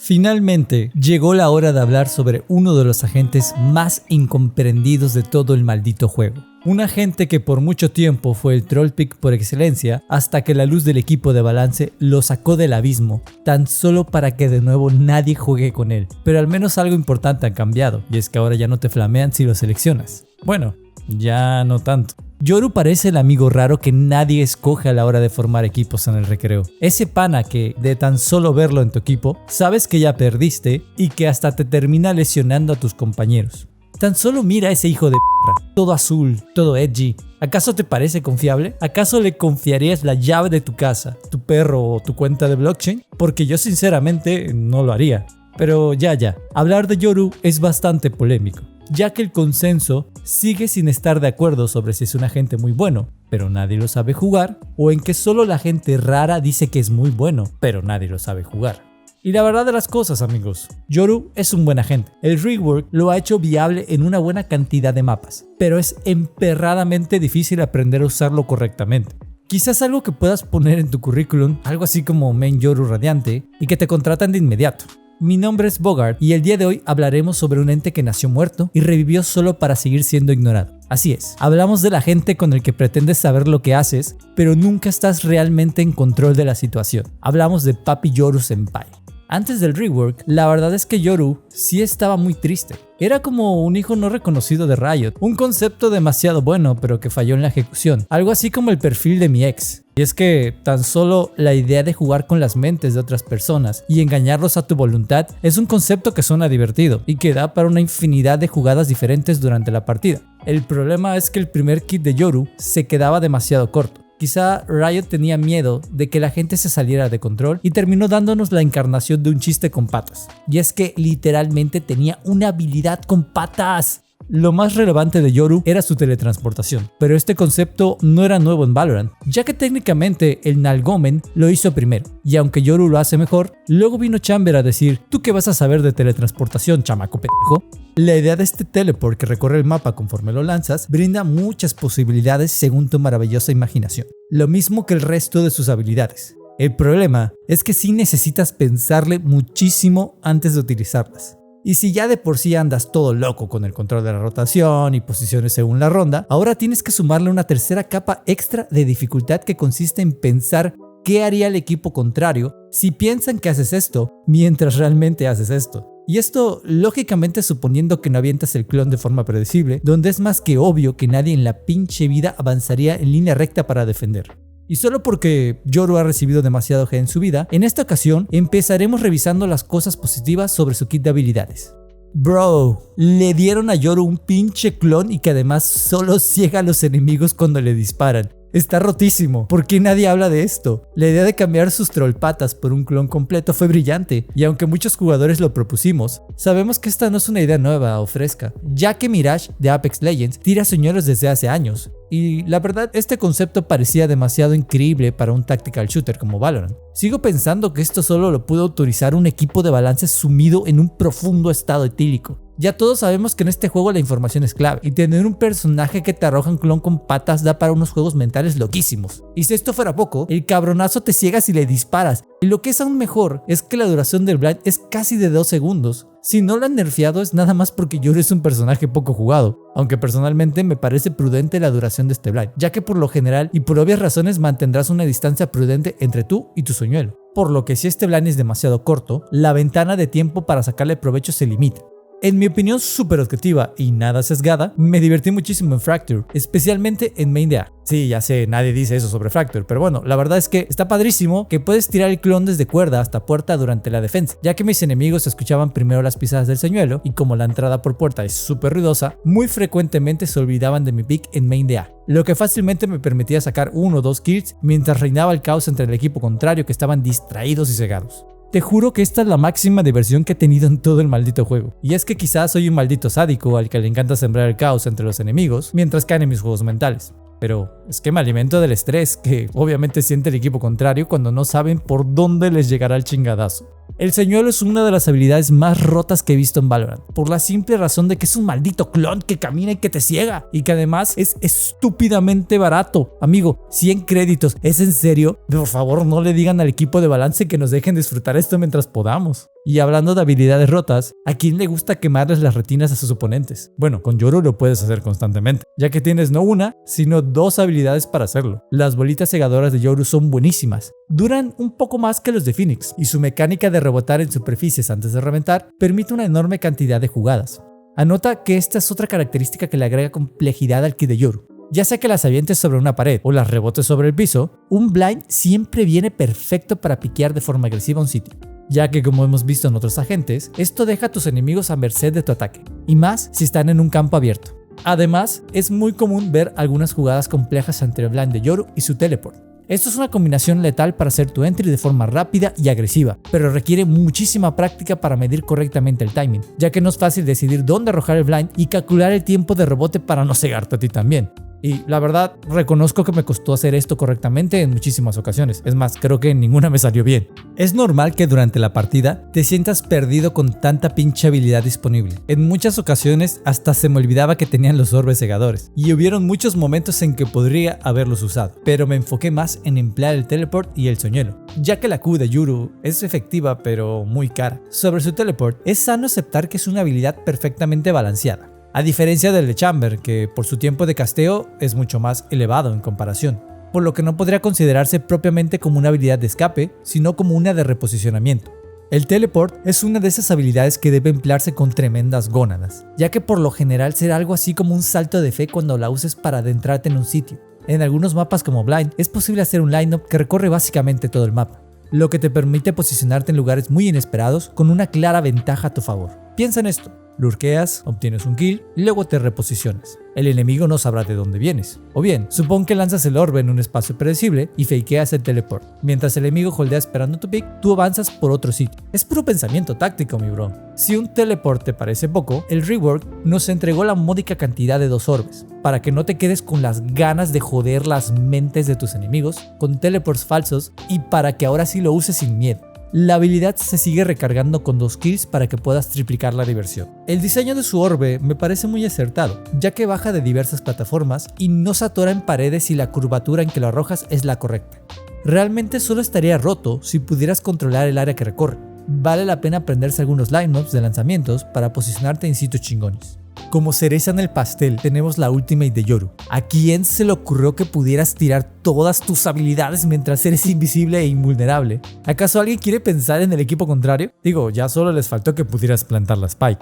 Finalmente, llegó la hora de hablar sobre uno de los agentes más incomprendidos de todo el maldito juego. Un agente que por mucho tiempo fue el troll pick por excelencia hasta que la luz del equipo de balance lo sacó del abismo, tan solo para que de nuevo nadie juegue con él. Pero al menos algo importante ha cambiado, y es que ahora ya no te flamean si lo seleccionas. Bueno, ya no tanto. Yoru parece el amigo raro que nadie escoge a la hora de formar equipos en el recreo. Ese pana que, de tan solo verlo en tu equipo, sabes que ya perdiste y que hasta te termina lesionando a tus compañeros. Tan solo mira a ese hijo de p***, todo azul, todo edgy. ¿Acaso te parece confiable? ¿Acaso le confiarías la llave de tu casa, tu perro o tu cuenta de blockchain? Porque yo sinceramente no lo haría. Pero ya, hablar de Yoru es bastante polémico, ya que el consenso sigue sin estar de acuerdo sobre si es un agente muy bueno, pero nadie lo sabe jugar, o en que solo la gente rara dice que es muy bueno, pero nadie lo sabe jugar. Y la verdad de las cosas, amigos, Yoru es un buen agente. El rework lo ha hecho viable en una buena cantidad de mapas, pero es emperradamente difícil aprender a usarlo correctamente. Quizás algo que puedas poner en tu currículum, algo así como Main Yoru Radiante, y que te contratan de inmediato. Mi nombre es Bogart y el día de hoy hablaremos sobre un ente que nació muerto y revivió solo para seguir siendo ignorado. Así es, hablamos del agente con el que pretendes saber lo que haces, pero nunca estás realmente en control de la situación. Hablamos de Papi Yoru Senpai. Antes del rework, la verdad es que Yoru sí estaba muy triste. Era como un hijo no reconocido de Riot, un concepto demasiado bueno pero que falló en la ejecución, algo así como el perfil de mi ex. Y es que tan solo la idea de jugar con las mentes de otras personas y engañarlos a tu voluntad es un concepto que suena divertido y que da para una infinidad de jugadas diferentes durante la partida. El problema es que el primer kit de Yoru se quedaba demasiado corto. Quizá Riot tenía miedo de que la gente se saliera de control y terminó dándonos la encarnación de un chiste con patas. Y es que literalmente tenía una habilidad con patas. Lo más relevante de Yoru era su teletransportación, pero este concepto no era nuevo en Valorant, ya que técnicamente el Nalgomen lo hizo primero, y aunque Yoru lo hace mejor, luego vino Chamber a decir: ¿tú qué vas a saber de teletransportación, chamaco pendejo? La idea de este teleport que recorre el mapa conforme lo lanzas brinda muchas posibilidades según tu maravillosa imaginación, lo mismo que el resto de sus habilidades. El problema es que sí necesitas pensarle muchísimo antes de utilizarlas. Y si ya de por sí andas todo loco con el control de la rotación y posiciones según la ronda, ahora tienes que sumarle una tercera capa extra de dificultad que consiste en pensar qué haría el equipo contrario si piensan que haces esto mientras realmente haces esto. Y esto lógicamente suponiendo que no avientas el clon de forma predecible, donde es más que obvio que nadie en la pinche vida avanzaría en línea recta para defender. Y solo porque Yoru ha recibido demasiado hate en su vida, en esta ocasión empezaremos revisando las cosas positivas sobre su kit de habilidades. Bro, le dieron a Yoru un pinche clon y que además solo ciega a los enemigos cuando le disparan. Está rotísimo. ¿Por qué nadie habla de esto? La idea de cambiar sus trollpatas por un clon completo fue brillante, y aunque muchos jugadores lo propusimos, sabemos que esta no es una idea nueva o fresca, ya que Mirage de Apex Legends tira señuelos desde hace años. Y la verdad, este concepto parecía demasiado increíble para un tactical shooter como Valorant. Sigo pensando que esto solo lo pudo autorizar un equipo de balance sumido en un profundo estado etílico. Ya todos sabemos que en este juego la información es clave, y tener un personaje que te arroja un clon con patas da para unos juegos mentales loquísimos. Y si esto fuera poco, el cabronazo te ciega si le disparas, y lo que es aún mejor es que la duración del blind es casi de 2 segundos. Si no lo han nerfeado es nada más porque Yoru es un personaje poco jugado, aunque personalmente me parece prudente la duración de este blind, ya que por lo general y por obvias razones mantendrás una distancia prudente entre tú y tu señuelo. Por lo que si este blind es demasiado corto, la ventana de tiempo para sacarle provecho se limita. En mi opinión súper objetiva y nada sesgada, me divertí muchísimo en Fracture, especialmente en Main de A. Sí, ya sé, nadie dice eso sobre Fracture, pero bueno, la verdad es que está padrísimo que puedes tirar el clon desde cuerda hasta puerta durante la defensa, ya que mis enemigos escuchaban primero las pisadas del señuelo y como la entrada por puerta es súper ruidosa, muy frecuentemente se olvidaban de mi pick en Main de A, lo que fácilmente me permitía sacar 1 o 2 kills mientras reinaba el caos entre el equipo contrario que estaban distraídos y cegados. Te juro que esta es la máxima diversión que he tenido en todo el maldito juego. Y es que quizás soy un maldito sádico al que le encanta sembrar el caos entre los enemigos mientras caen en mis juegos mentales. Pero es que me alimento del estrés que obviamente siente el equipo contrario cuando no saben por dónde les llegará el chingadazo. El señuelo es una de las habilidades más rotas que he visto en Valorant, por la simple razón de que es un maldito clon que camina y que te ciega, y que además es estúpidamente barato. Amigo, 100 créditos, ¿es en serio? Por favor, no le digan al equipo de balance que nos dejen disfrutar esto mientras podamos. Y hablando de habilidades rotas, ¿a quién le gusta quemarles las retinas a sus oponentes? Bueno, con Yoru lo puedes hacer constantemente, ya que tienes no una, sino 2 habilidades para hacerlo. Las bolitas cegadoras de Yoru son buenísimas. Duran un poco más que los de Phoenix, y su mecánica de rebotar en superficies antes de reventar permite una enorme cantidad de jugadas. Anota que esta es otra característica que le agrega complejidad al kit de Yoru. Ya sea que las avientes sobre una pared o las rebotes sobre el piso, un blind siempre viene perfecto para piquear de forma agresiva un sitio, ya que como hemos visto en otros agentes, esto deja a tus enemigos a merced de tu ataque, y más si están en un campo abierto. Además, es muy común ver algunas jugadas complejas entre el blind de Yoru y su teleport. Esto es una combinación letal para hacer tu entry de forma rápida y agresiva, pero requiere muchísima práctica para medir correctamente el timing, ya que no es fácil decidir dónde arrojar el blind y calcular el tiempo de rebote para no cegarte a ti también. Y la verdad, reconozco que me costó hacer esto correctamente en muchísimas ocasiones. Es más, creo que en ninguna me salió bien. Es normal que durante la partida te sientas perdido con tanta pinche habilidad disponible. En muchas ocasiones hasta se me olvidaba que tenían los orbes cegadores. Y hubieron muchos momentos en que podría haberlos usado. Pero me enfoqué más en emplear el teleport y el señuelo, ya que la Q de Yoru es efectiva pero muy cara. Sobre su teleport, es sano aceptar que es una habilidad perfectamente balanceada, a diferencia del de Chamber, que por su tiempo de casteo es mucho más elevado en comparación, por lo que no podría considerarse propiamente como una habilidad de escape, sino como una de reposicionamiento. El teleport es una de esas habilidades que debe emplearse con tremendas gónadas, ya que por lo general será algo así como un salto de fe cuando la uses para adentrarte en un sitio. En algunos mapas como Blind es posible hacer un lineup que recorre básicamente todo el mapa, lo que te permite posicionarte en lugares muy inesperados con una clara ventaja a tu favor. Piensa en esto. Lurkeas, obtienes un kill y luego te reposicionas. El enemigo no sabrá de dónde vienes. O bien, supón que lanzas el orbe en un espacio predecible y fakeas el teleport. Mientras el enemigo holdea esperando tu pick, tú avanzas por otro sitio. Es puro pensamiento táctico, mi bro. Si un teleport te parece poco, el rework nos entregó la módica cantidad de 2 orbes, para que no te quedes con las ganas de joder las mentes de tus enemigos con teleports falsos y para que ahora sí lo uses sin miedo. La habilidad se sigue recargando con 2 kills para que puedas triplicar la diversión. El diseño de su orbe me parece muy acertado, ya que baja de diversas plataformas y no se atora en paredes si la curvatura en que lo arrojas es la correcta. Realmente solo estaría roto si pudieras controlar el área que recorre. Vale la pena aprenderse algunos lineups de lanzamientos para posicionarte en sitios chingones. Como cereza en el pastel tenemos la ultimate de Yoru. ¿A quién se le ocurrió que pudieras tirar todas tus habilidades mientras eres invisible e invulnerable? ¿Acaso alguien quiere pensar en el equipo contrario? Digo, ya solo les faltó que pudieras plantar la spike.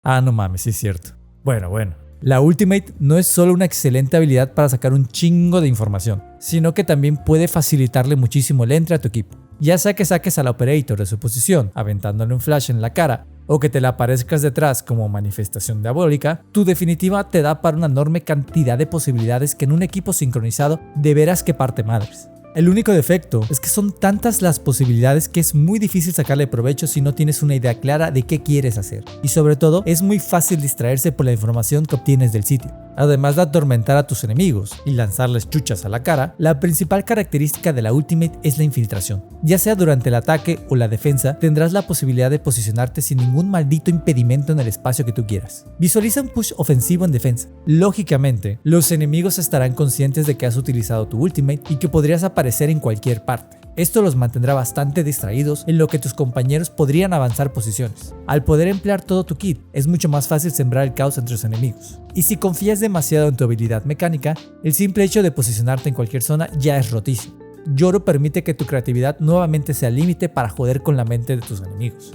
Ah, no mames, sí es cierto. Bueno. La Ultimate no es solo una excelente habilidad para sacar un chingo de información, sino que también puede facilitarle muchísimo el entry a tu equipo. Ya sea que saques al Operator de su posición, aventándole un flash en la cara, o que te la aparezcas detrás como manifestación diabólica, tu definitiva te da para una enorme cantidad de posibilidades que en un equipo sincronizado de veras que parte madres. El único defecto es que son tantas las posibilidades que es muy difícil sacarle provecho si no tienes una idea clara de qué quieres hacer. Y sobre todo, es muy fácil distraerse por la información que obtienes del sitio. Además de atormentar a tus enemigos y lanzarles chuchas a la cara, la principal característica de la Ultimate es la infiltración. Ya sea durante el ataque o la defensa, tendrás la posibilidad de posicionarte sin ningún maldito impedimento en el espacio que tú quieras. Visualiza un push ofensivo en defensa. Lógicamente, los enemigos estarán conscientes de que has utilizado tu Ultimate y que podrías aparecer en cualquier parte. Esto los mantendrá bastante distraídos en lo que tus compañeros podrían avanzar posiciones. Al poder emplear todo tu kit, es mucho más fácil sembrar el caos entre tus enemigos. Y si confías demasiado en tu habilidad mecánica, el simple hecho de posicionarte en cualquier zona ya es rotísimo. Yoru permite que tu creatividad nuevamente sea límite para joder con la mente de tus enemigos.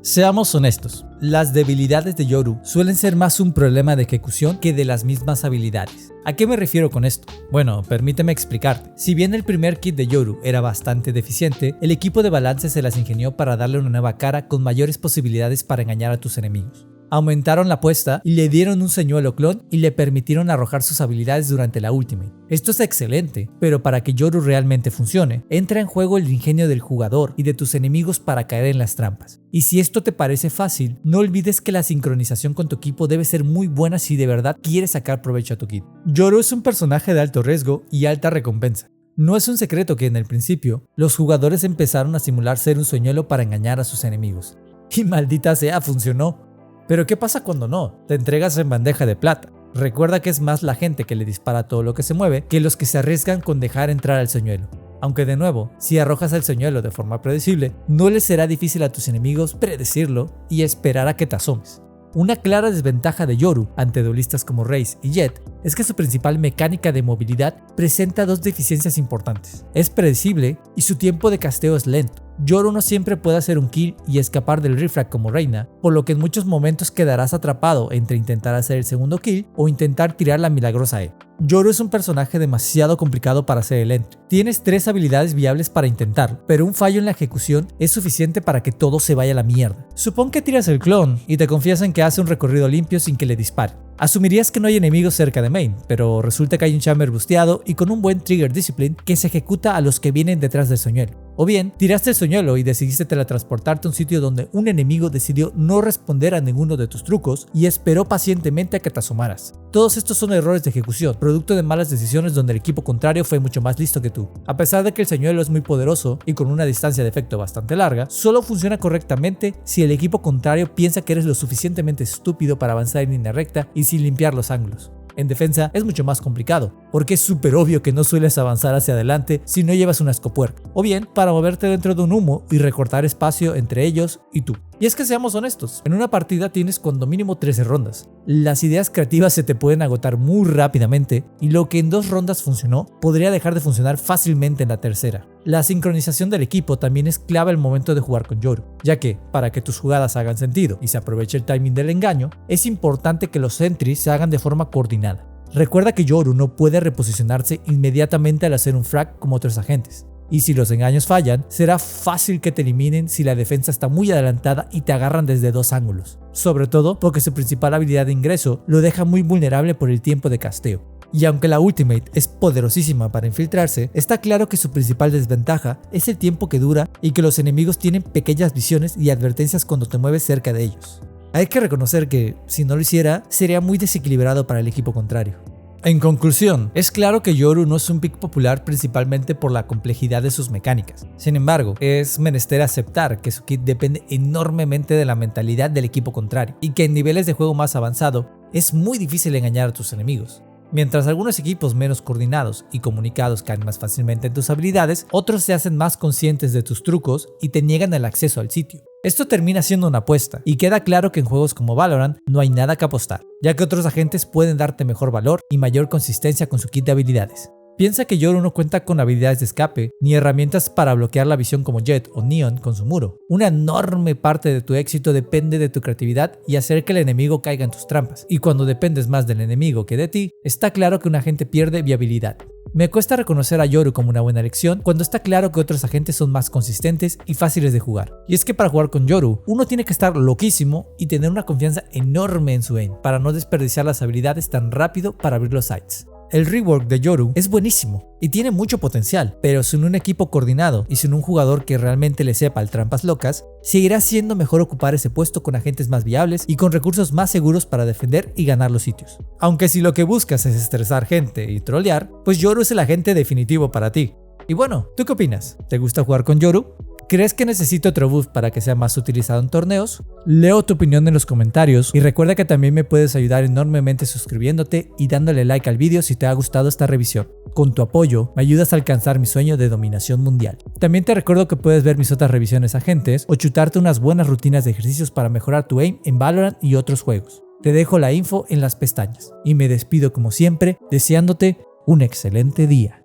Seamos honestos, las debilidades de Yoru suelen ser más un problema de ejecución que de las mismas habilidades. ¿A qué me refiero con esto? Bueno, permíteme explicarte. Si bien el primer kit de Yoru era bastante deficiente, el equipo de balance se las ingenió para darle una nueva cara con mayores posibilidades para engañar a tus enemigos. aumentaron la apuesta y le dieron un señuelo clon y le permitieron arrojar sus habilidades durante la Ultimate. Esto es excelente, pero para que Yoru realmente funcione, entra en juego el ingenio del jugador y de tus enemigos para caer en las trampas. Y si esto te parece fácil, no olvides que la sincronización con tu equipo debe ser muy buena si de verdad quieres sacar provecho a tu kit. Yoru es un personaje de alto riesgo y alta recompensa. No es un secreto que en el principio, los jugadores empezaron a simular ser un señuelo para engañar a sus enemigos. Y maldita sea, funcionó. Pero ¿qué pasa cuando no? Te entregas en bandeja de plata. Recuerda que es más la gente que le dispara a todo lo que se mueve que los que se arriesgan con dejar entrar al señuelo. Aunque de nuevo, si arrojas el señuelo de forma predecible, no les será difícil a tus enemigos predecirlo y esperar a que te asomes. Una clara desventaja de Yoru ante duelistas como Raze y Jet es que su principal mecánica de movilidad presenta dos deficiencias importantes. Es predecible y su tiempo de casteo es lento. Yoru no siempre puede hacer un kill y escapar del refrag como Reina, por lo que en muchos momentos quedarás atrapado entre intentar hacer el segundo kill o intentar tirar la milagrosa E. Yoru es un personaje demasiado complicado para hacer el entry. Tienes 3 habilidades viables para intentarlo, pero un fallo en la ejecución es suficiente para que todo se vaya a la mierda. Supón que tiras el clon y te confías en que hace un recorrido limpio sin que le dispare. Asumirías que no hay enemigos cerca de main, pero resulta que hay un chamber busteado y con un buen trigger discipline que se ejecuta a los que vienen detrás del señuelo. O bien, tiraste el señuelo y decidiste teletransportarte a un sitio donde un enemigo decidió no responder a ninguno de tus trucos y esperó pacientemente a que te asomaras. Todos estos son errores de ejecución, producto de malas decisiones donde el equipo contrario fue mucho más listo que tú. A pesar de que el señuelo es muy poderoso y con una distancia de efecto bastante larga, solo funciona correctamente si el equipo contrario piensa que eres lo suficientemente estúpido para avanzar en línea recta y sin limpiar los ángulos. En defensa es mucho más complicado, porque es súper obvio que no sueles avanzar hacia adelante si no llevas una escopuerta, o bien para moverte dentro de un humo y recortar espacio entre ellos y tú. Y es que seamos honestos, en una partida tienes cuando mínimo 13 rondas. Las ideas creativas se te pueden agotar muy rápidamente y lo que en 2 rondas funcionó podría dejar de funcionar fácilmente en la tercera. La sincronización del equipo también es clave al momento de jugar con Yoru, ya que, para que tus jugadas hagan sentido y se aproveche el timing del engaño, es importante que los entries se hagan de forma coordinada. Recuerda que Yoru no puede reposicionarse inmediatamente al hacer un frag como otros agentes, y si los engaños fallan, será fácil que te eliminen si la defensa está muy adelantada y te agarran desde 2 ángulos, sobre todo porque su principal habilidad de ingreso lo deja muy vulnerable por el tiempo de casteo. Y aunque la Ultimate es poderosísima para infiltrarse, está claro que su principal desventaja es el tiempo que dura y que los enemigos tienen pequeñas visiones y advertencias cuando te mueves cerca de ellos. Hay que reconocer que, si no lo hiciera, sería muy desequilibrado para el equipo contrario. En conclusión, es claro que Yoru no es un pick popular principalmente por la complejidad de sus mecánicas. Sin embargo, es menester aceptar que su kit depende enormemente de la mentalidad del equipo contrario y que en niveles de juego más avanzado es muy difícil engañar a tus enemigos. Mientras algunos equipos menos coordinados y comunicados caen más fácilmente en tus habilidades, otros se hacen más conscientes de tus trucos y te niegan el acceso al sitio. Esto termina siendo una apuesta, y queda claro que en juegos como Valorant no hay nada que apostar, ya que otros agentes pueden darte mejor valor y mayor consistencia con su kit de habilidades. Piensa que Yoru no cuenta con habilidades de escape, ni herramientas para bloquear la visión como Jet o Neon con su muro. Una enorme parte de tu éxito depende de tu creatividad y hacer que el enemigo caiga en tus trampas, y cuando dependes más del enemigo que de ti, está claro que un agente pierde viabilidad. Me cuesta reconocer a Yoru como una buena elección cuando está claro que otros agentes son más consistentes y fáciles de jugar. Y es que para jugar con Yoru, uno tiene que estar loquísimo y tener una confianza enorme en su aim, para no desperdiciar las habilidades tan rápido para abrir los sights. El rework de Yoru es buenísimo y tiene mucho potencial, pero sin un equipo coordinado y sin un jugador que realmente le sepa el trampas locas, seguirá siendo mejor ocupar ese puesto con agentes más viables y con recursos más seguros para defender y ganar los sitios. Aunque si lo que buscas es estresar gente y trolear, pues Yoru es el agente definitivo para ti. Y bueno, ¿tú qué opinas? ¿Te gusta jugar con Yoru? ¿Crees que necesito otro buff para que sea más utilizado en torneos? Leo tu opinión en los comentarios y recuerda que también me puedes ayudar enormemente suscribiéndote y dándole like al vídeo si te ha gustado esta revisión. Con tu apoyo me ayudas a alcanzar mi sueño de dominación mundial. También te recuerdo que puedes ver mis otras revisiones agentes o chutarte unas buenas rutinas de ejercicios para mejorar tu aim en Valorant y otros juegos. Te dejo la info en las pestañas y me despido como siempre deseándote un excelente día.